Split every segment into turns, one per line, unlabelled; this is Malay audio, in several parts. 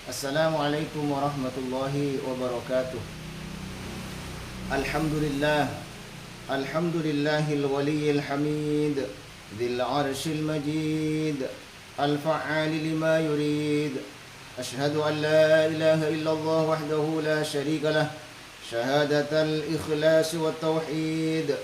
Assalamualaikum warahmatullahi wabarakatuh. Alhamdulillah. Alhamdulillahil waliyil hamid, dzil arsyil majid, al-fa'ali lima yurid. Asyhadu an la ilaha illallah wahdahu la syarika lah, syahadatal ikhlas wat tauhid.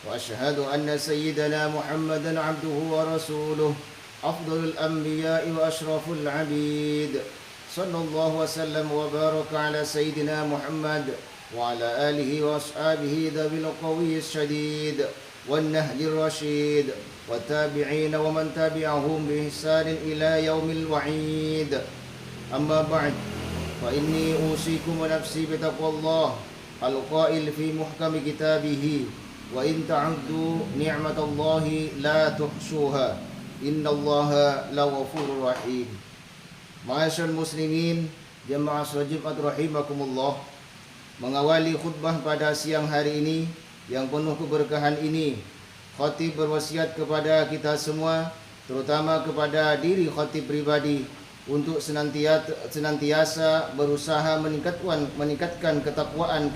Wa asyhadu anna sayyidana Muhammadan abduhu wa rasuluh, afdalul anbiya'i wa asyraful 'abid. Sallallahu wasallam wa baraka ala sayyidina Muhammad wa ala alihi wa ashabihi dhabil qawiyyis syadid wan nahjir rasyid wa tabi'in wa man tabi'ahum bi ihsanin ila yaumil wa'id. Amma ba'd, fa inni usikum wa nafsi bi taqwallah al-qail fi muhkami kitabihi wa in ta'uddu ni'matallahi la tuhsuha innallaha laghafurur rahim. Ma'asyarul muslimin, jemaah salat Jumat rahimakumullah. Mengawali khutbah pada siang hari ini yang penuh keberkahan ini, khatib berwasiat kepada kita semua, terutama kepada diri khatib pribadi, untuk senantiasa berusaha meningkatkan ketakwaan,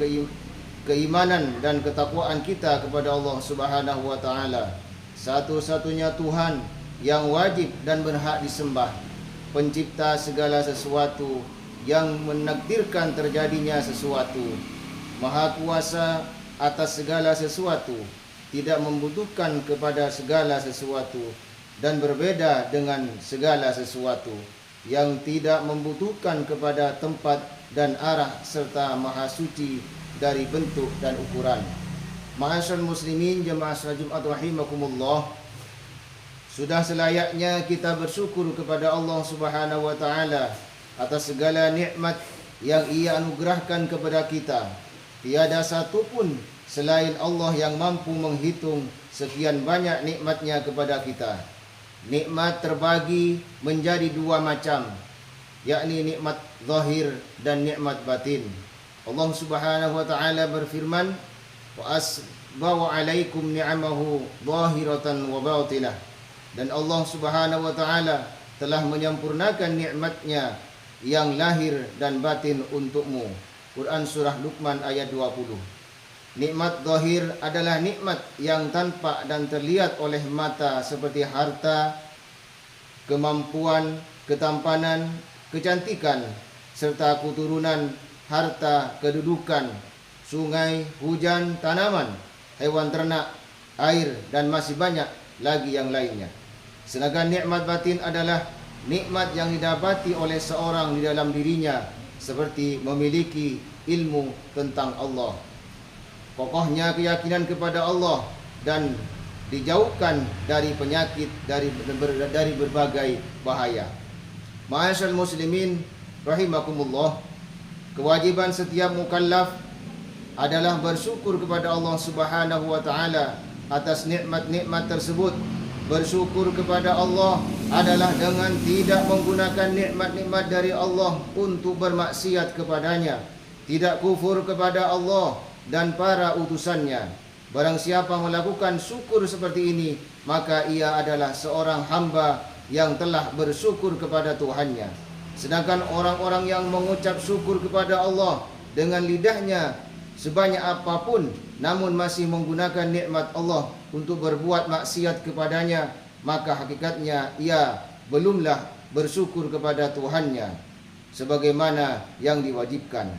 keimanan dan ketakwaan kita kepada Allah Subhanahu wa taala, satu-satunya Tuhan yang wajib dan berhak disembah, pencipta segala sesuatu, yang menakdirkan terjadinya sesuatu, maha kuasa atas segala sesuatu, tidak membutuhkan kepada segala sesuatu, dan berbeda dengan segala sesuatu, yang tidak membutuhkan kepada tempat dan arah, serta maha suci dari bentuk dan ukuran. Ma'asyarul muslimin, jemaah salat Jumat rahimakumullah, sudah selayaknya kita bersyukur kepada Allah Subhanahu wa taala atas segala nikmat yang Ia anugerahkan kepada kita. Tiada satu pun selain Allah yang mampu menghitung sekian banyak nikmatnya kepada kita. Nikmat terbagi menjadi dua macam, yakni nikmat zahir dan nikmat batin. Allah Subhanahu wa taala berfirman, "Wa asbawa 'alaikum ni'amahu zahiratan wa batinah." Dan Allah Subhanahu wa taala telah menyempurnakan nikmatnya yang lahir dan batin untukmu. Quran surah Luqman ayat 20. Nikmat zahir adalah nikmat yang tampak dan terlihat oleh mata, seperti harta, kemampuan, ketampanan, kecantikan, serta keturunan, harta, kedudukan, sungai, hujan, tanaman, hewan ternak, air, dan masih banyak lagi yang lainnya. Sedangkan nikmat batin adalah nikmat yang didapati oleh seorang di dalam dirinya, seperti memiliki ilmu tentang Allah, kokohnya keyakinan kepada Allah, dan dijauhkan dari penyakit, dari berbagai bahaya. Ma'asyarul muslimin rahimakumullah, kewajiban setiap mukallaf adalah bersyukur kepada Allah Subhanahu wa taala atas nikmat-nikmat tersebut. Bersyukur kepada Allah adalah dengan tidak menggunakan nikmat-nikmat dari Allah untuk bermaksiat kepadanya, tidak kufur kepada Allah dan para utusannya. Barang siapa melakukan syukur seperti ini, maka ia adalah seorang hamba yang telah bersyukur kepada Tuhannya. Sedangkan orang-orang yang mengucap syukur kepada Allah dengan lidahnya sebanyak apapun, namun masih menggunakan nikmat Allah untuk berbuat maksiat kepadanya, maka hakikatnya ia belumlah bersyukur kepada Tuhannya sebagaimana yang diwajibkan.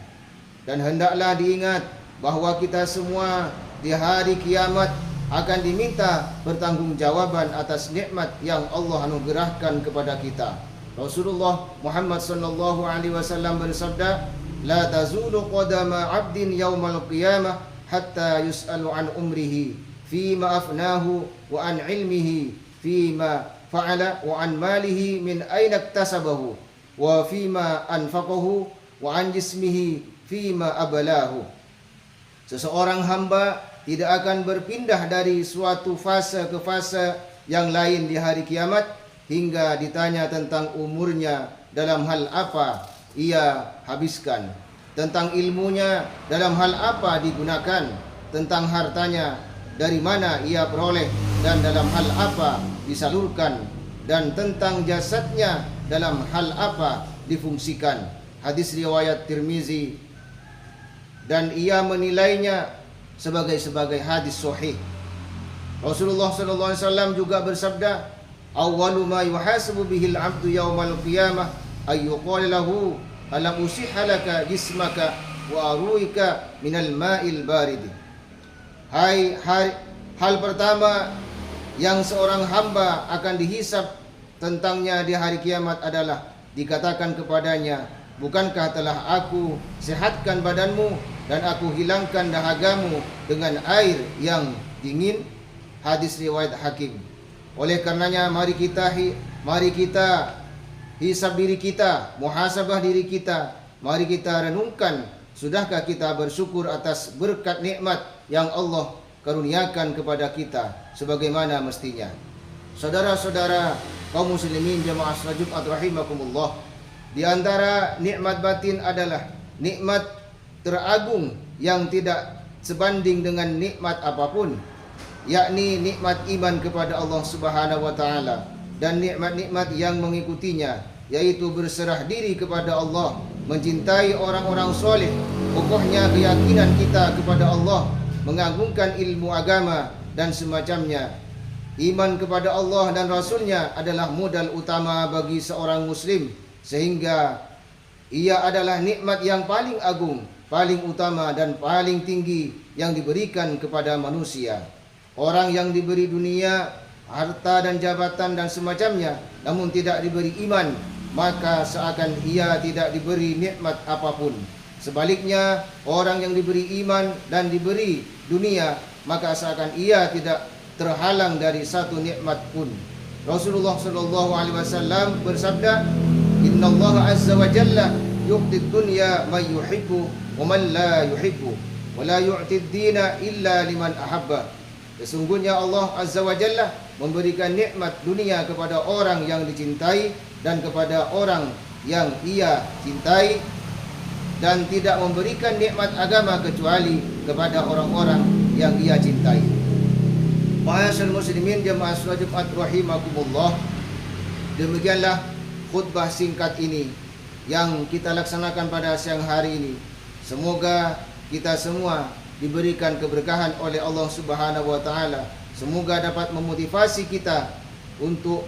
Dan hendaklah diingat bahwa kita semua di hari kiamat akan diminta pertanggungjawaban atas nikmat yang Allah anugerahkan kepada kita. Rasulullah Muhammad sallallahu alaihi wasallam bersabda, "La tazulu qadama 'abdin yaumal qiyamah hatta yus'alu an umrihi fima afnahu wa an ilmihi fima fa'ala wa an malihi min aina iktasabahu wa fima anfaqahu wa an jismihi fima abalahu." Seseorang hamba tidak akan berpindah dari suatu fase ke fase yang lain di hari kiamat hingga ditanya tentang umurnya dalam hal apa ia habiskan, tentang ilmunya dalam hal apa digunakan, tentang hartanya dari mana ia peroleh dan dalam hal apa disalurkan, dan tentang jasadnya dalam hal apa difungsikan. Hadis riwayat Tirmizi, dan ia menilainya sebagai hadis sahih. Rasulullah sallallahu alaihi wasallam juga bersabda, "Awwalu ma yuhasabu bihil 'abdu yaumal qiyamah ay yuqala lahu alam usihha laka jismaka wa aruika minal ma'il barid." Hal pertama yang seorang hamba akan dihisab tentangnya di hari kiamat adalah dikatakan kepadanya, "Bukankah telah aku sehatkan badanmu dan aku hilangkan dahagamu dengan air yang dingin?" Hadis riwayat Hakim. Oleh karenanya mari kita hisab diri kita, muhasabah diri kita. Mari kita renungkan, sudahkah kita bersyukur atas berkat nikmat yang Allah karuniakan kepada kita sebagaimana mestinya. Saudara-saudara kaum muslimin jemaah salat Jumat rahimakumullah, di antara nikmat batin adalah nikmat teragung yang tidak sebanding dengan nikmat apapun, yakni nikmat iman kepada Allah Subhanahu wa taala dan nikmat-nikmat yang mengikutinya, yaitu berserah diri kepada Allah, mencintai orang-orang soleh, kokohnya keyakinan kita kepada Allah, mengagungkan ilmu agama dan semacamnya. Iman kepada Allah dan Rasulnya adalah modal utama bagi seorang muslim, sehingga ia adalah nikmat yang paling agung, paling utama dan paling tinggi yang diberikan kepada manusia. Orang yang diberi dunia, harta dan jabatan dan semacamnya, namun tidak diberi iman, maka seakan ia tidak diberi nikmat apapun. Sebaliknya, orang yang diberi iman dan diberi dunia, maka seakan ia tidak terhalang dari satu nikmat pun. Rasulullah sallallahu alaihi wasallam bersabda, "Innallaha azza wa jalla yu'ti ad-dunya man yuhibbu wa man la yuhibbu, wa la yu'ti ad-dina illa liman ahabba." Sesungguhnya Allah azza wa jalla memberikan nikmat dunia kepada orang yang dicintai dan kepada orang yang ia cintai, dan tidak memberikan nikmat agama kecuali kepada orang-orang yang ia cintai. Ma'asyiral muslimin jemaah salat Jumat rahimakumullah, demikianlah khutbah singkat ini yang kita laksanakan pada siang hari ini. Semoga kita semua diberikan keberkahan oleh Allah Subhanahu wa taala. Semoga dapat memotivasi kita untuk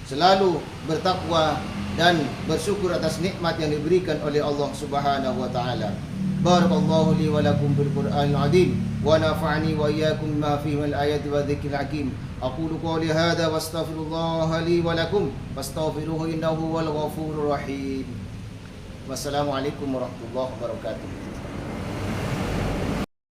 selalu bertakwa dan bersyukur atas nikmat yang diberikan oleh Allah Subhanahu wa taala. Barakallahu li wa lakum bil Qur'anil azim wa nafa'ani wa iyyakum bima fihi min ayati wa dzikril hakim. Aqulu qawli hadza wa astaghfirullaha li wa lakum fastaghfiruhu innahu wal ghafurur rahim. Wassalamualaikum warahmatullahi wabarakatuh.